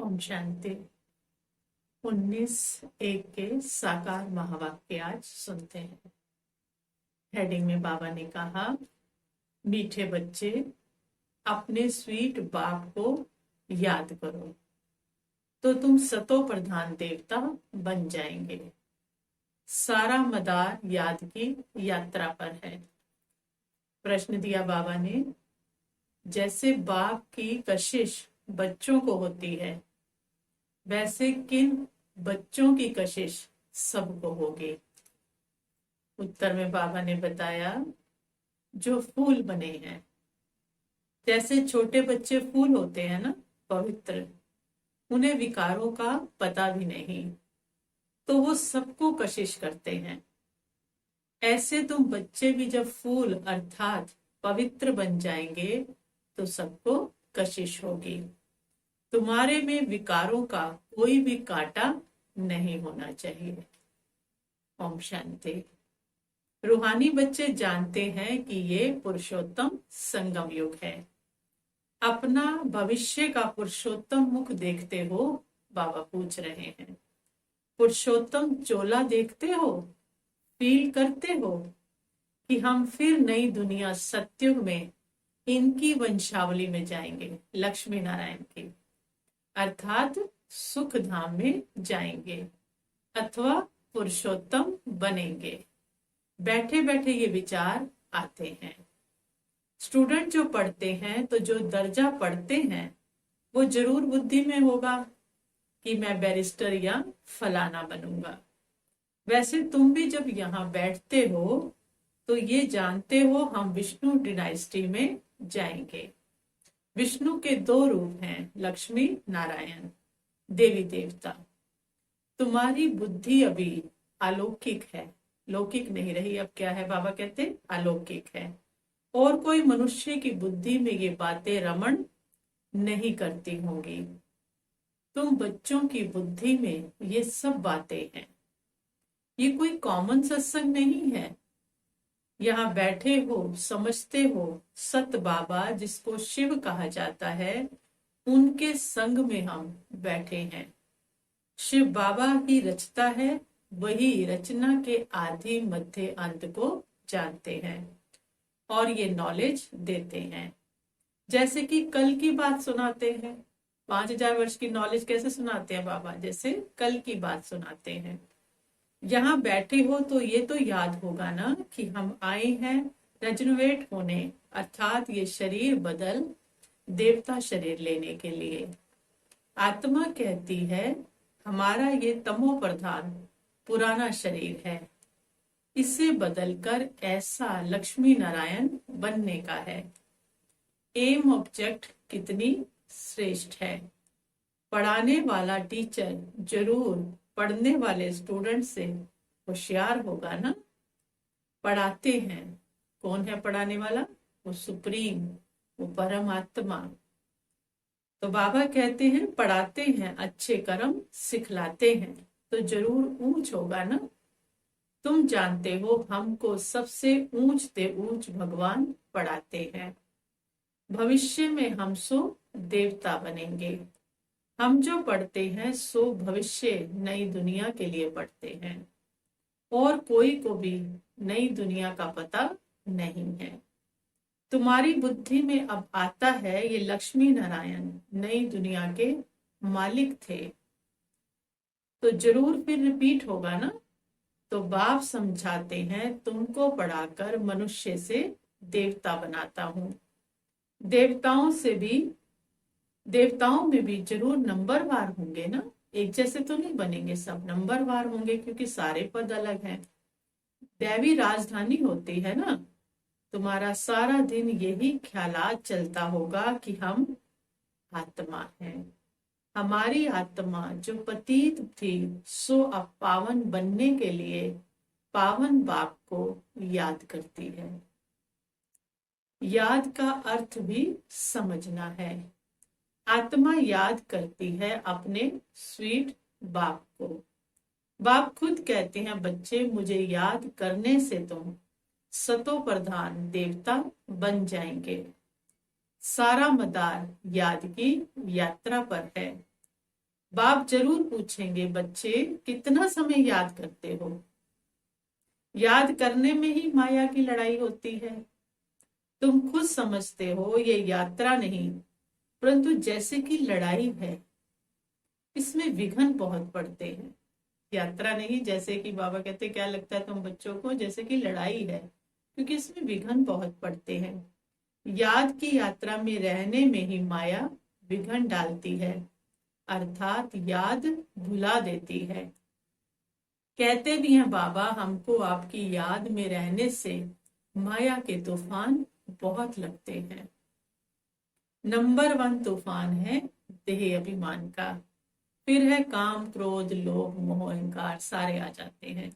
ओम शांति। 19:1 के साकार महावाक्य आज सुनते हैं। हेडिंग में बाबा ने कहा, मीठे बच्चे अपने स्वीट बाप को याद करो तो तुम सतो प्रधान देवता बन जाएंगे। सारा मदार याद की यात्रा पर है। प्रश्न दिया बाबा ने, जैसे बाप की कशिश बच्चों को होती है, वैसे किन बच्चों की कशिश सबको होगी। उत्तर में बाबा ने बताया, जो फूल बने हैं, जैसे छोटे बच्चे फूल होते हैं ना, पवित्र, उन्हें विकारों का पता भी नहीं, तो वो सबको कशिश करते हैं। ऐसे तुम बच्चे भी जब फूल अर्थात पवित्र बन जाएंगे तो सबको कशिश होगी। तुम्हारे में विकारों का कोई भी कांटा नहीं होना चाहिए। ओम शांति। रूहानी बच्चे जानते हैं कि ये पुरुषोत्तम संगम युग है। अपना भविष्य का पुरुषोत्तम मुख देखते हो? बाबा पूछ रहे हैं। पुरुषोत्तम चोला देखते हो? फील करते हो कि हम फिर नई दुनिया सत्युग में इनकी वंशावली में जाएंगे, लक्ष्मी नारायण की, अर्थात सुख धाम में जाएंगे अथवा पुरुषोत्तम बनेंगे। बैठे बैठे ये विचार आते हैं। स्टूडेंट जो पढ़ते हैं तो जो दर्जा पढ़ते हैं वो जरूर बुद्धि में होगा कि मैं बैरिस्टर या फलाना बनूंगा। वैसे तुम भी जब यहाँ बैठते हो तो ये जानते हो हम विष्णु डिनाइस्टी में जाएंगे। विष्णु के दो रूप हैं, लक्ष्मी नारायण, देवी देवता। तुम्हारी बुद्धि अभी अलौकिक है, लौकिक नहीं रही। अब क्या है? बाबा कहते अलौकिक है। और कोई मनुष्य की बुद्धि में ये बातें रमण नहीं करती होंगी। तुम बच्चों की बुद्धि में ये सब बातें हैं। ये कोई कॉमन सत्संग नहीं है। यहाँ बैठे हो, समझते हो, सत बाबा जिसको शिव कहा जाता है, उनके संग में हम बैठे हैं। शिव बाबा ही रचता है, वही रचना के आदि मध्य अंत को जानते हैं और ये नॉलेज देते हैं। जैसे कि कल की बात सुनाते हैं। 5000 वर्ष की नॉलेज कैसे सुनाते हैं बाबा? जैसे कल की बात सुनाते हैं। यहाँ बैठे हो तो ये तो याद होगा ना कि हम आए हैं रेजनोवेट होने, अर्थात ये शरीर बदल देवता शरीर लेने के लिए। आत्मा कहती है हमारा ये तमो प्रधान पुराना शरीर है, इसे बदलकर ऐसा लक्ष्मी नारायण बनने का है। एम ऑब्जेक्ट कितनी श्रेष्ठ है। पढ़ाने वाला टीचर जरूर पढ़ने वाले स्टूडेंट से होशियार होगा ना। पढ़ाते हैं, कौन है पढ़ाने वाला? वो सुप्रीम, वो परमात्मा। तो बाबा कहते हैं पढ़ाते हैं, अच्छे कर्म सिखलाते हैं, तो जरूर ऊंच होगा ना। तुम जानते हो हमको सबसे ऊंच ते ऊंच भगवान पढ़ाते हैं। भविष्य में हम सो देवता बनेंगे। हम जो पढ़ते हैं सो भविष्य नई दुनिया के लिए पढ़ते हैं और कोई को भी नई दुनिया का पता नहीं है। तुम्हारी बुद्धि में अब आता है ये लक्ष्मी नारायण नई दुनिया के मालिक थे, तो जरूर फिर रिपीट होगा ना। तो बाप समझाते हैं तुमको पढ़ाकर मनुष्य से देवता बनाता हूं। देवताओं में भी जरूर नंबरवार होंगे ना, एक जैसे तो नहीं बनेंगे, सब नंबरवार होंगे क्योंकि सारे पद अलग हैं। दैवी राजधानी होती है ना। तुम्हारा सारा दिन यही ख्यालात चलता होगा कि हम आत्मा हैं। हमारी आत्मा जो पतित थी सो अब पावन बनने के लिए पावन बाप को याद करती है। याद का अर्थ भी समझना है। आत्मा याद करती है अपने स्वीट बाप को। बाप खुद कहते हैं बच्चे मुझे याद करने से तुम सतो प्रधान देवता बन जाएंगे। सारा मदार याद की यात्रा पर है। बाप जरूर पूछेंगे, बच्चे कितना समय याद करते हो? याद करने में ही माया की लड़ाई होती है। तुम खुद समझते हो ये यात्रा नहीं, परंतु जैसे कि लड़ाई है। इसमें विघ्न बहुत पड़ते हैं। यात्रा नहीं, जैसे कि बाबा कहते, क्या लगता है तुम बच्चों को, जैसे कि लड़ाई है, क्योंकि इसमें विघ्न बहुत पड़ते हैं। याद की यात्रा में रहने में ही माया विघ्न डालती है, अर्थात याद भुला देती है। कहते भी हैं बाबा, हमको आपकी याद में रहने से माया के तूफान बहुत लगते हैं। नंबर 1 तूफान है देह अभिमान का, फिर है काम क्रोध लोभ मोह अहंकार, सारे आ जाते हैं।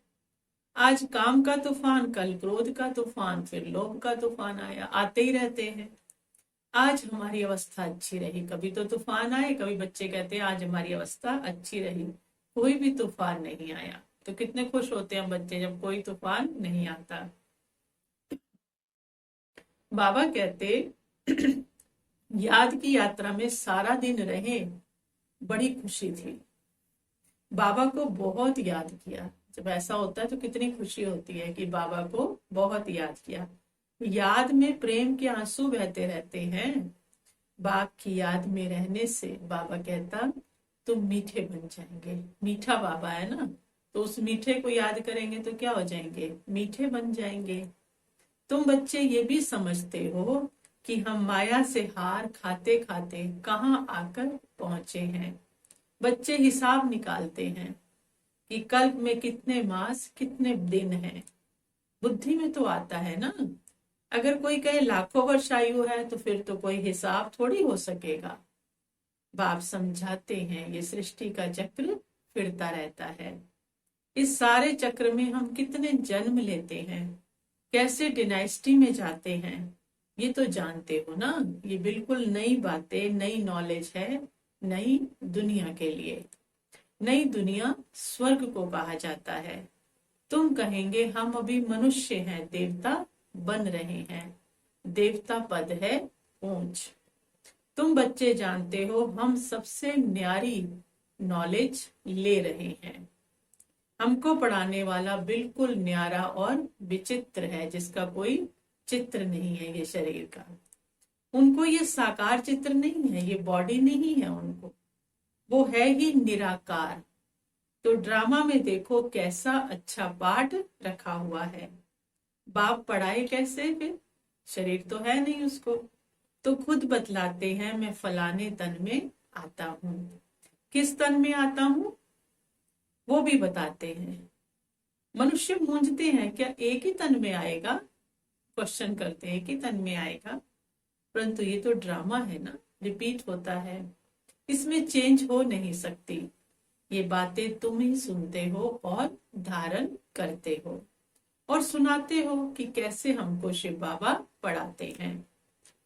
आज काम का तूफान, कल क्रोध का तूफान, फिर लोभ का तूफान आया, आते ही रहते हैं। आज हमारी अवस्था अच्छी रही, कभी तो तूफान आए, कभी बच्चे कहते हैं आज हमारी अवस्था अच्छी रही, कोई भी तूफान नहीं आया। तो कितने खुश होते हैं बच्चे जब कोई तूफान नहीं आता। बाबा कहते याद की यात्रा में सारा दिन रहे, बड़ी खुशी थी। बाबा को बहुत याद किया। जब ऐसा होता है तो कितनी खुशी होती है कि बाबा को बहुत याद किया। याद में प्रेम के आंसू बहते रहते हैं। बाप की याद में रहने से बाबा कहता तुम मीठे बन जाएंगे। मीठा बाबा है ना, तो उस मीठे को याद करेंगे तो क्या हो जाएंगे, मीठे बन जाएंगे। तुम बच्चे ये भी समझते हो कि हम माया से हार खाते खाते कहाँ आकर पहुंचे हैं। बच्चे हिसाब निकालते हैं कि कल्प में कितने मास कितने दिन हैं। बुद्धि में तो आता है ना। अगर कोई कहे लाखों वर्ष आयु है तो फिर तो कोई हिसाब थोड़ी हो सकेगा। बाप समझाते हैं ये सृष्टि का चक्र फिरता रहता है। इस सारे चक्र में हम कितने जन्म लेते हैं, कैसे डिनाइस्टी में जाते हैं, ये तो जानते हो ना। ये बिल्कुल नई बातें, नई नॉलेज है, नई दुनिया के लिए। नई दुनिया स्वर्ग को कहा जाता है। तुम कहेंगे हम अभी मनुष्य हैं, देवता बन रहे हैं। देवता पद है ऊंच। तुम बच्चे जानते हो हम सबसे न्यारी नॉलेज ले रहे हैं। हमको पढ़ाने वाला बिल्कुल न्यारा और विचित्र है, जिसका कोई चित्र नहीं है ये शरीर का। उनको ये साकार चित्र नहीं है, ये बॉडी नहीं है उनको, वो है ही निराकार। तो ड्रामा में देखो कैसा अच्छा पाठ रखा हुआ है। बाप पढ़ाए कैसे, फिर शरीर तो है नहीं उसको, तो खुद बतलाते हैं मैं फलाने तन में आता हूँ। किस तन में आता हूँ वो भी बताते हैं। मनुष्य मूंझते हैं, क्या एक ही तन में आएगा, क्वेश्चन करते हैं कि तन में आएगा, परंतु ये तो ड्रामा है ना, रिपीट होता है, इसमें चेंज हो नहीं सकती। ये बातें तुम ही सुनते हो और धारण करते हो और सुनाते हो कि कैसे हमको शिव बाबा पढ़ाते हैं।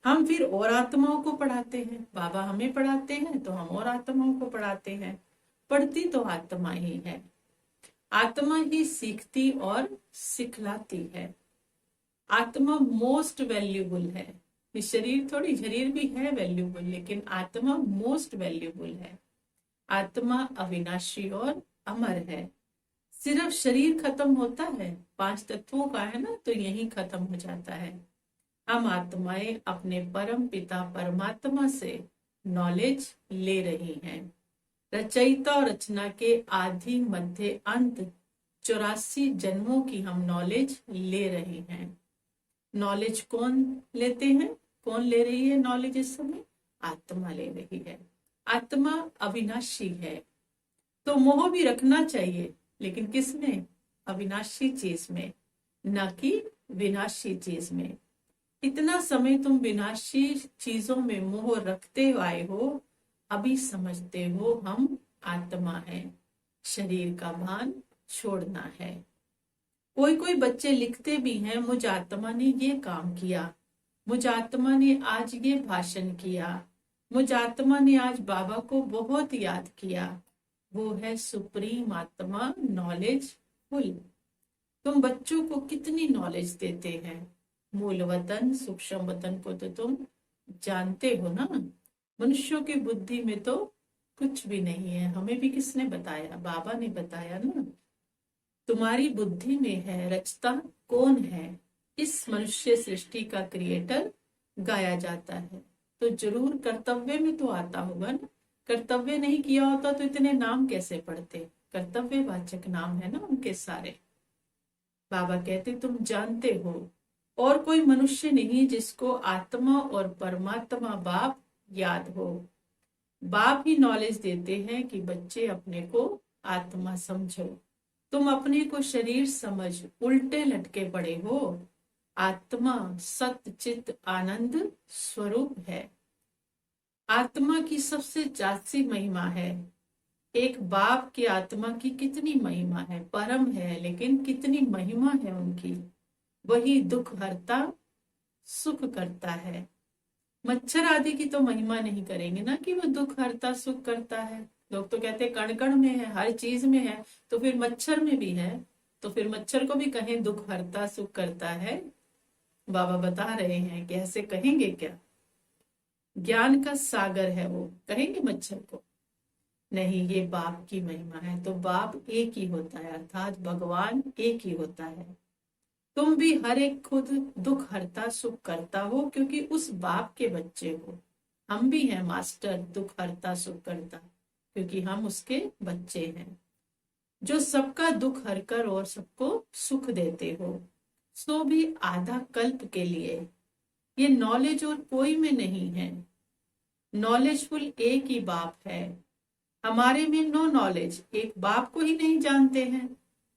हम फिर और आत्माओं को पढ़ाते हैं। बाबा हमें पढ़ाते हैं तो हम और आत्माओं को पढ़ाते हैं। पढ़ती तो आत्मा ही है। आत्मा ही सीखती और सिखलाती है। आत्मा मोस्ट वैल्यूबल है। ये शरीर थोड़ी, शरीर भी है वैल्यूबल, लेकिन आत्मा मोस्ट वैल्यूबल है। आत्मा अविनाशी और अमर है। सिर्फ शरीर खत्म होता है, 5 तत्वों का है ना, तो यही खत्म हो जाता है। हम आत्माएं अपने परम पिता परमात्मा से नॉलेज ले रही हैं। रचयिता और रचना के आदि मध्य अंत 84 जन्मों की हम नॉलेज ले रहे हैं। नॉलेज कौन लेते हैं, कौन ले रही है नॉलेज इस समय? आत्मा ले रही है। आत्मा अविनाशी है, तो मोह भी रखना चाहिए, लेकिन किसमें? अविनाशी चीज में, न कि विनाशी चीज में। इतना समय तुम विनाशी चीजों में मोह रखते आए हो, अभी समझते हो हम आत्मा है, शरीर का भान छोड़ना है। कोई कोई बच्चे लिखते भी हैं, मुझ आत्मा ने ये काम किया, मुझ आत्मा ने आज ये भाषण किया, मुझ आत्मा ने आज बाबा को बहुत याद किया। वो है सुप्रीम आत्मा, नॉलेज फुल। तुम बच्चों को कितनी नॉलेज देते हैं। मूल वतन सूक्ष्म वतन को तो तुम जानते हो ना। मनुष्यों की बुद्धि में तो कुछ भी नहीं है। हमें भी किसने बताया? बाबा ने बताया ना। तुम्हारी बुद्धि में है, रचता कौन है, इस मनुष्य सृष्टि का क्रिएटर गाया जाता है। तो जरूर कर्तव्य में तो आता होगा ना। कर्तव्य नहीं किया होता तो इतने नाम कैसे पढ़ते? कर्तव्यवाचक नाम है ना उनके सारे। बाबा कहते तुम जानते हो और कोई मनुष्य नहीं जिसको आत्मा और परमात्मा बाप याद हो। बाप ही नॉलेज देते हैं कि बच्चे अपने को आत्मा समझो। तुम अपने को शरीर समझ उल्टे लटके पड़े हो। आत्मा सत्य चित आनंद स्वरूप है। आत्मा की सबसे जाती महिमा है। एक बाप की आत्मा की कितनी महिमा है, परम है, लेकिन कितनी महिमा है उनकी। वही दुख हरता सुख करता है। मच्छर आदि की तो महिमा नहीं करेंगे ना कि वो दुख हरता सुख करता है। लोग तो कहते हैं कण कण में है, हर चीज में है, तो फिर मच्छर में भी है, तो फिर मच्छर को भी कहें दुख हरता सुख करता है? बाबा बता रहे हैं कि ऐसे कहेंगे क्या? ज्ञान का सागर है वो, कहेंगे मच्छर को? नहीं, ये बाप की महिमा है। तो बाप एक ही होता है, अर्थात भगवान एक ही होता है। तुम भी हर एक खुद दुख हरता सुख करता हो, क्योंकि उस बाप के बच्चे हो। हम भी हैं मास्टर दुख हरता सुख करता, क्योंकि हम उसके बच्चे हैं। जो सबका दुख हरकर और सबको सुख देते हो, सो भी आधा कल्प के लिए। ये नॉलेज और कोई में नहीं है। नॉलेजफुल एक ही बाप है। हमारे में नो नॉलेज, एक बाप को ही नहीं जानते हैं,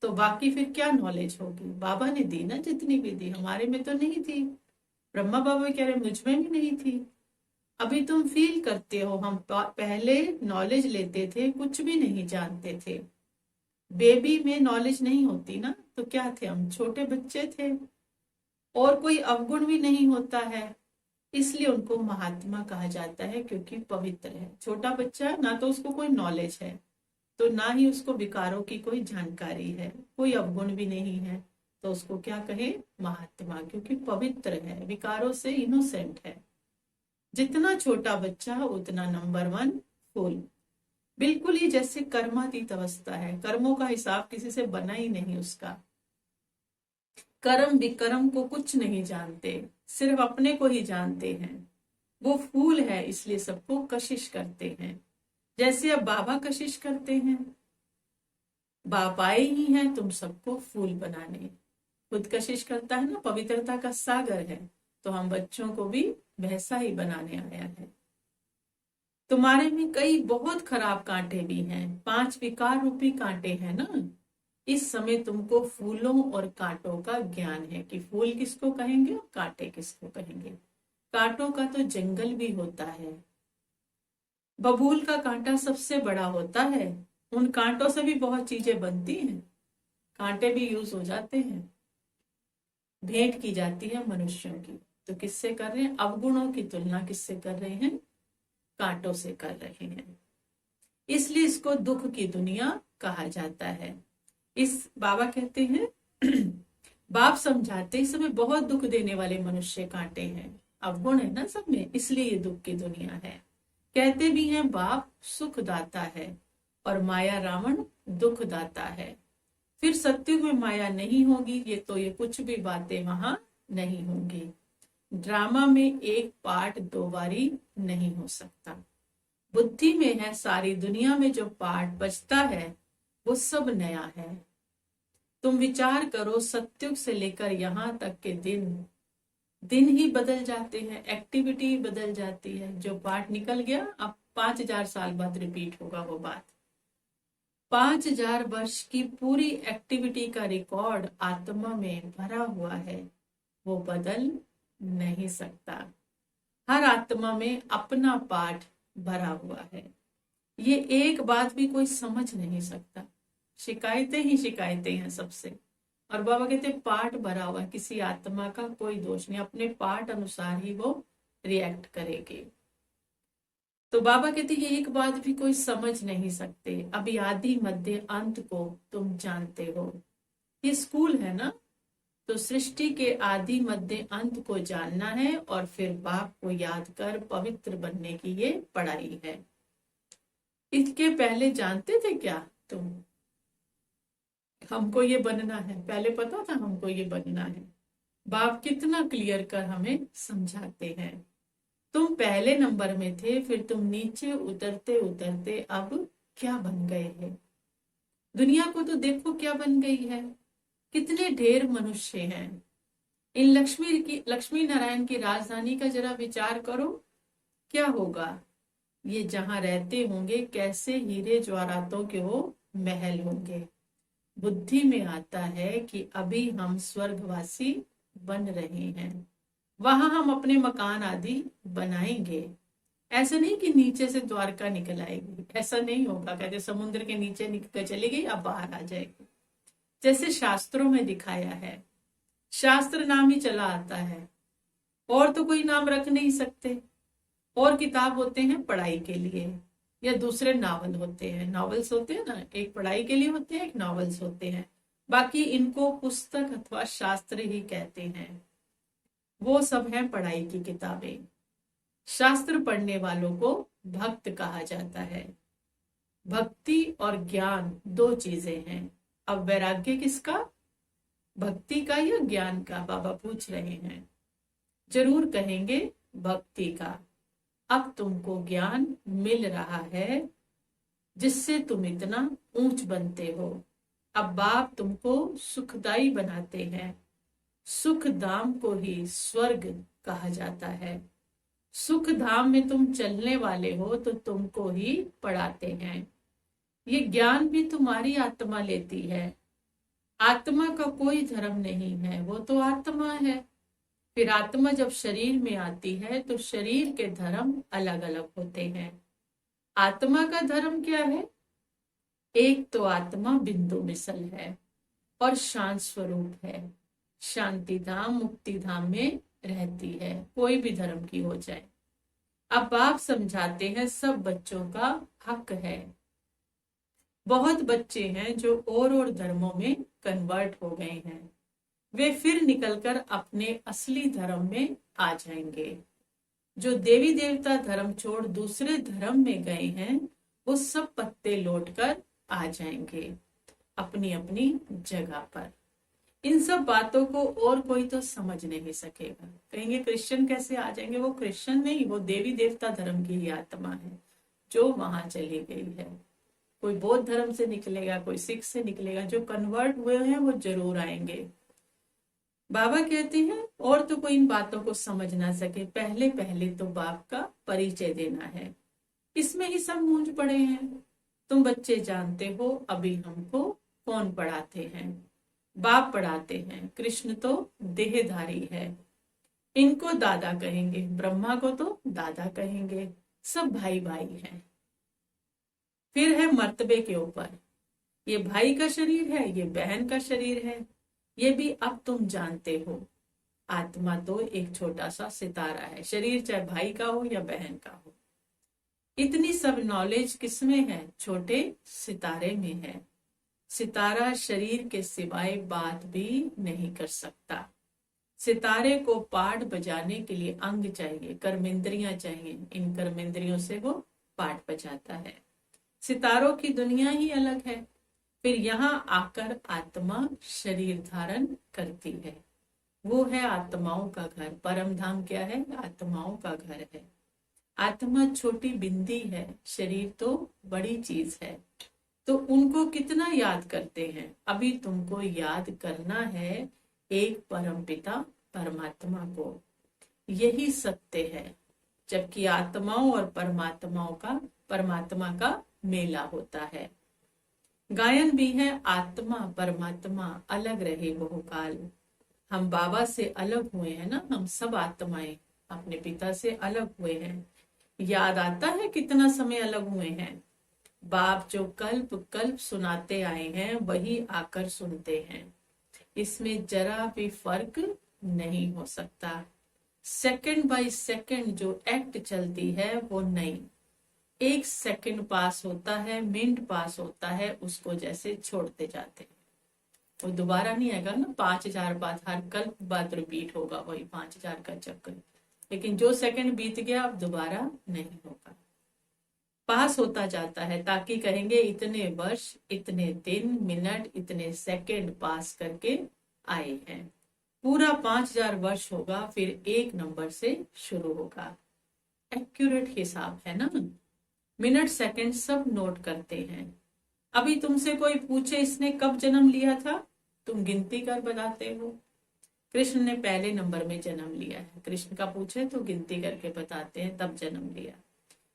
तो बाकी फिर क्या नॉलेज होगी? बाबा ने दी ना जितनी भी दी, हमारे में तो नहीं थी। ब्रह्मा बाबा कह रहे मुझ में भी नहीं थी। अभी तुम फील करते हो, हम पहले नॉलेज लेते थे, कुछ भी नहीं जानते थे। बेबी में नॉलेज नहीं होती ना, तो क्या थे हम? छोटे बच्चे थे, और कोई अवगुण भी नहीं होता है, इसलिए उनको महात्मा कहा जाता है, क्योंकि पवित्र है। छोटा बच्चा ना तो उसको कोई नॉलेज है, तो ना ही उसको विकारों की कोई जानकारी है, कोई अवगुण भी नहीं है, तो उसको क्या कहे? महात्मा, क्योंकि पवित्र है, विकारों से इनोसेंट है। जितना छोटा बच्चा उतना नंबर 1 फूल। बिल्कुल ही जैसे कर्मातीत अवस्था है, कर्मों का हिसाब किसी से बना ही नहीं उसका। कर्म विकर्म को कुछ नहीं जानते, सिर्फ अपने को ही जानते हैं। वो फूल है, इसलिए सबको कशिश करते हैं। जैसे अब बाबा कशिश करते हैं, बाप आए ही हैं तुम सबको फूल बनाने। खुद कशिश करता है ना, पवित्रता का सागर है, तो हम बच्चों को भी वैसा ही बनाने आया है। तुम्हारे में कई बहुत खराब कांटे भी हैं, 5 विकार रूपी कांटे हैं ना। इस समय तुमको फूलों और कांटों का ज्ञान है कि फूल किसको कहेंगे और कांटे किसको कहेंगे। कांटों का तो जंगल भी होता है। बबूल का कांटा सबसे बड़ा होता है, उन कांटों से भी बहुत चीजें बनती हैं, कांटे भी यूज हो जाते हैं। भेंट की जाती है मनुष्यों की, तो किससे कर रहे हैं? अवगुणों की तुलना किससे कर रहे हैं? कांटों से कर रहे हैं। इसलिए इसको दुख की दुनिया कहा जाता है। इस बाबा कहते हैं बाप समझाते इस समय बहुत दुख देने वाले मनुष्य कांटे हैं, अवगुण है ना सब में, इसलिए ये दुख की दुनिया है। कहते भी हैं बाप सुख दाता है और माया रावण दुख दाता है। फिर सत्युग में माया नहीं होगी, ये कुछ भी बातें वहां नहीं होंगी। ड्रामा में एक पार्ट 2 बारी नहीं हो सकता। बुद्धि में है, सारी दुनिया में जो पार्ट बचता है वो सब नया है। तुम विचार करो, सत्युग से लेकर यहाँ तक के दिन ही बदल जाते हैं, एक्टिविटी बदल जाती है। जो पार्ट निकल गया अब 5000 साल बाद रिपीट होगा वो बात। 5000 वर्ष की पूरी एक्टिविटी का रिकॉर्ड आत्मा में भरा हुआ है, वो बदल नहीं सकता। हर आत्मा में अपना पाठ भरा हुआ है, ये एक बात भी कोई समझ नहीं सकता। शिकायतें ही शिकायतें हैं सबसे। और बाबा कहते पाठ भरा हुआ, किसी आत्मा का कोई दोष नहीं, अपने पाठ अनुसार ही वो रिएक्ट करेगी। तो बाबा कहते ये एक बात भी कोई समझ नहीं सकते। अभी आदि मध्य अंत को तुम जानते हो। ये स्कूल है ना, तो सृष्टि के आदि मध्य अंत को जानना है और फिर बाप को याद कर पवित्र बनने की ये पढ़ाई है। इसके पहले जानते थे क्या तुम हमको ये बनना है? पहले पता था हमको ये बनना है? बाप कितना क्लियर कर हमें समझाते हैं। तुम पहले नंबर में थे, फिर तुम नीचे उतरते उतरते अब क्या बन गए हैं? दुनिया को तो देखो क्या बन गई है। कितने ढेर मनुष्य हैं। इन लक्ष्मी नारायण की राजधानी का जरा विचार करो, क्या होगा? ये जहां रहते होंगे कैसे हीरे ज्वारातों के वो महल होंगे। बुद्धि में आता है कि अभी हम स्वर्गवासी बन रहे हैं, वहां हम अपने मकान आदि बनाएंगे। ऐसा नहीं कि नीचे से द्वारका निकल आएगी, ऐसा नहीं होगा। कहते समुद्र के नीचे निकल चली गई अब बाहर आ जाएगी, जैसे शास्त्रों में दिखाया है। शास्त्र नाम ही चला आता है, और तो कोई नाम रख नहीं सकते। और किताब होते हैं पढ़ाई के लिए, या दूसरे नावल होते हैं। नॉवेल्स होते हैं ना, एक पढ़ाई के लिए होते हैं, एक नॉवेल्स होते हैं। बाकी इनको पुस्तक अथवा शास्त्र ही कहते हैं। वो सब है पढ़ाई की किताबें। शास्त्र पढ़ने वालों को भक्त कहा जाता है। भक्ति और ज्ञान दो चीजें हैं। अब वैराग्य किसका? भक्ति का या ज्ञान का? बाबा पूछ रहे हैं। जरूर कहेंगे भक्ति का। अब तुमको ज्ञान मिल रहा है जिससे तुम इतना ऊंच बनते हो। अब बाप तुमको सुखदाई बनाते हैं। सुख धाम को ही स्वर्ग कहा जाता है। सुख धाम में तुम चलने वाले हो तो तुमको ही पढ़ाते हैं। ये ज्ञान भी तुम्हारी आत्मा लेती है। आत्मा का कोई धर्म नहीं है, वो तो आत्मा है। फिर आत्मा जब शरीर में आती है तो शरीर के धर्म अलग अलग होते हैं। आत्मा का धर्म क्या है? एक तो आत्मा बिंदु मिसल है और शांत स्वरूप है। शांति धाम मुक्ति धाम में रहती है, कोई भी धर्म की हो जाए। अब आप समझाते हैं सब बच्चों का हक है। बहुत बच्चे हैं जो और धर्मों में कन्वर्ट हो गए हैं, वे फिर निकलकर अपने असली धर्म में आ जाएंगे। जो देवी देवता धर्म छोड़ दूसरे धर्म में गए हैं वो सब पत्ते लौटकर आ जाएंगे अपनी अपनी जगह पर। इन सब बातों को और कोई तो समझ नहीं सकेगा। कहेंगे क्रिश्चियन कैसे आ जाएंगे? वो क्रिश्चियन नहीं, वो देवी देवता धर्म की ही आत्मा है जो वहां चली गई है। कोई बौद्ध धर्म से निकलेगा, कोई सिख से निकलेगा। जो कन्वर्ट हुए हैं वो जरूर आएंगे। बाबा कहते हैं और तो कोई इन बातों को समझ ना सके, पहले पहले तो बाप का परिचय देना है। इसमें ही सब मूंझ पड़े हैं। तुम बच्चे जानते हो अभी हमको कौन पढ़ाते हैं? बाप पढ़ाते हैं। कृष्ण तो देहधारी है, इनको दादा कहेंगे, ब्रह्मा को तो दादा कहेंगे। सब भाई भाई हैं। फिर है मर्तबे के ऊपर, ये भाई का शरीर है, ये बहन का शरीर है। ये भी अब तुम जानते हो। आत्मा तो एक छोटा सा सितारा है, शरीर चाहे भाई का हो या बहन का हो। इतनी सब नॉलेज किसमें है? छोटे सितारे में है। सितारा शरीर के सिवाय बात भी नहीं कर सकता। सितारे को पाठ बजाने के लिए अंग चाहिए, कर्मेंद्रियां चाहिए। इन कर्मेंद्रियों से वो पाठ बजाता है। सितारों की दुनिया ही अलग है। फिर यहाँ आकर आत्मा शरीर धारण करती है। वो है आत्माओं का घर। परम धाम क्या है? आत्माओं का घर है। आत्मा छोटी बिंदी है, शरीर तो बड़ी चीज है। तो उनको कितना याद करते हैं? अभी तुमको याद करना है एक परम पिता परमात्मा को। यही सत्य है। जबकि आत्माओं और परमात्मा का मेला होता है। गायन भी है, आत्मा परमात्मा अलग रहे बहुकाल। हम बाबा से अलग हुए हैं ना, हम सब आत्माएं अपने पिता से अलग हुए हैं। याद आता है कितना समय अलग हुए हैं। बाप जो कल्प कल्प सुनाते आए हैं वही आकर सुनते हैं। इसमें जरा भी फर्क नहीं हो सकता। सेकंड बाय सेकंड जो एक्ट चलती है वो नहीं। एक सेकंड पास होता है, मिनट पास होता है, उसको जैसे छोड़ते जाते हैं। वो दोबारा नहीं आएगा ना। 5000 बार हर कल्प बाद रिपीट होगा, वही 5000 का चक्कर। लेकिन जो सेकंड बीत गया अब दोबारा नहीं होगा। पास होता जाता है, ताकि कहेंगे इतने वर्ष, इतने दिन, मिनट, इतने सेकंड पास करके आए हैं। पूरा 5000 वर्ष होगा, फिर एक नंबर से शुरू होगा। एक्यूरेट हिसाब है ना। मिनट सेकंड सब नोट करते हैं। अभी तुमसे कोई पूछे इसने कब जन्म लिया था, तुम गिनती कर बताते हो। कृष्ण ने पहले नंबर में जन्म लिया है, कृष्ण का पूछे तो गिनती करके बताते हैं तब जन्म लिया।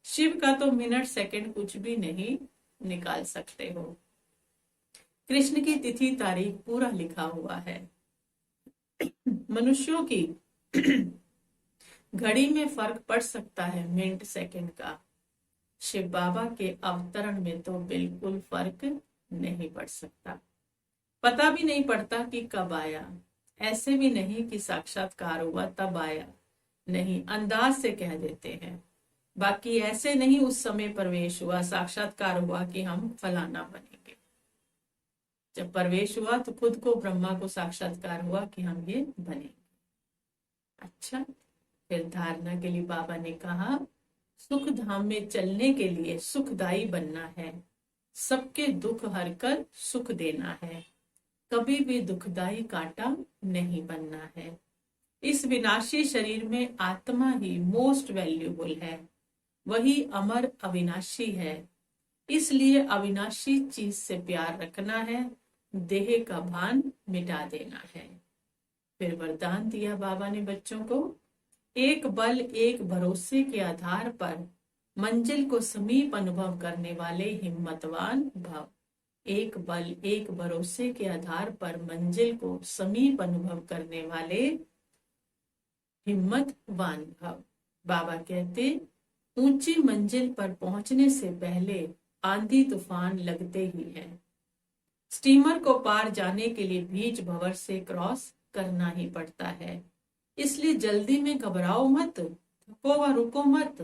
शिव का तो मिनट सेकंड कुछ भी नहीं निकाल सकते हो। कृष्ण की तिथि तारीख पूरा लिखा हुआ है। मनुष्यों की घड़ी में फर्क पड़ सकता है मिनट सेकंड का, शिव बाबा के अवतरण में तो बिल्कुल फर्क नहीं पड़ सकता। पता भी नहीं पड़ता कि कब आया, ऐसे भी नहीं कि साक्षात्कार हुआ तब आया, नहीं, अंदाज से कह देते हैं। बाकी ऐसे नहीं उस समय प्रवेश हुआ, साक्षात्कार हुआ कि हम फलाना बनेंगे। जब प्रवेश हुआ तो खुद को ब्रह्मा को साक्षात्कार हुआ कि हम ये बनेंगे। अच्छा, फिर धारणा के लिए बाबा ने कहा सुख धाम में चलने के लिए सुखदाई बनना है, सबके दुख हरकर सुख देना है, कभी भी दुखदाई कांटा नहीं बनना है। इस विनाशी शरीर में आत्मा ही मोस्ट वैल्यूबल है, वही अमर अविनाशी है। इसलिए अविनाशी चीज से प्यार रखना है, देह का भान मिटा देना है। फिर वरदान दिया बाबा ने बच्चों को, एक बल एक भरोसे के आधार पर मंजिल को समीप अनुभव करने वाले हिम्मतवान भव। एक बल एक भरोसे के आधार पर मंजिल को समीप अनुभव करने वाले हिम्मतवान भव। बाबा कहते ऊंची मंजिल पर पहुंचने से पहले आंधी तूफान लगते ही है। स्टीमर को पार जाने के लिए बीच भंवर से क्रॉस करना ही पड़ता है। इसलिए जल्दी में घबराओ मत, थको व रुको मत,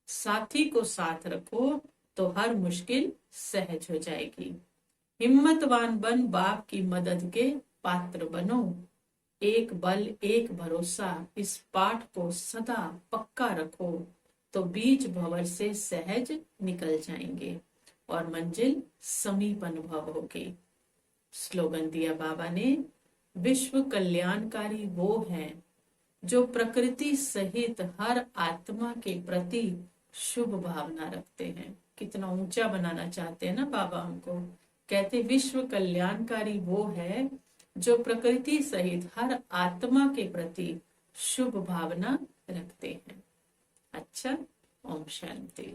साथी को साथ रखो तो हर मुश्किल सहज हो जाएगी। हिम्मतवान बन बाप की मदद के पात्र बनो। एक बल एक भरोसा, इस पाठ को सदा पक्का रखो तो बीच भंवर से सहज निकल जाएंगे और मंजिल समीप अनुभव होगी। स्लोगन दिया बाबा ने, विश्व कल्याणकारी वो है जो प्रकृति सहित हर आत्मा के प्रति शुभ भावना रखते हैं। कितना ऊंचा बनाना चाहते हैं ना बाबा हमको। कहते विश्व कल्याणकारी वो है जो प्रकृति सहित हर आत्मा के प्रति शुभ भावना रखते हैं। अच्छा, ओम शांति।